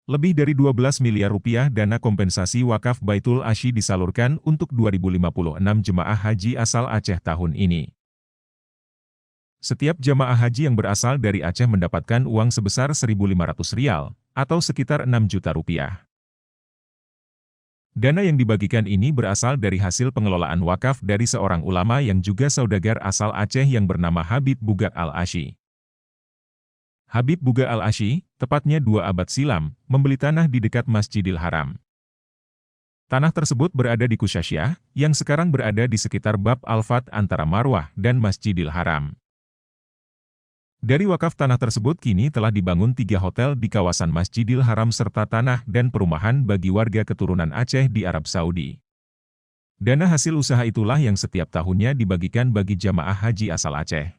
Lebih dari 12 miliar rupiah dana kompensasi wakaf Baitul Asy disalurkan untuk 2056 jemaah haji asal Aceh tahun ini. Setiap jemaah haji yang berasal dari Aceh mendapatkan uang sebesar Rp1.500, atau sekitar 6 juta rupiah. Dana yang dibagikan ini berasal dari hasil pengelolaan wakaf dari seorang ulama yang juga saudagar asal Aceh yang bernama Habib Bugak Al-Asy. Habib Bugak Al-Asy, tepatnya 2 abad silam, membeli tanah di dekat Masjidil Haram. Tanah tersebut berada di Kusyasyah, yang sekarang berada di sekitar Bab Al-Fat antara Marwah dan Masjidil Haram. Dari wakaf tanah tersebut kini telah dibangun 3 hotel di kawasan Masjidil Haram serta tanah dan perumahan bagi warga keturunan Aceh di Arab Saudi. Dana hasil usaha itulah yang setiap tahunnya dibagikan bagi jamaah haji asal Aceh.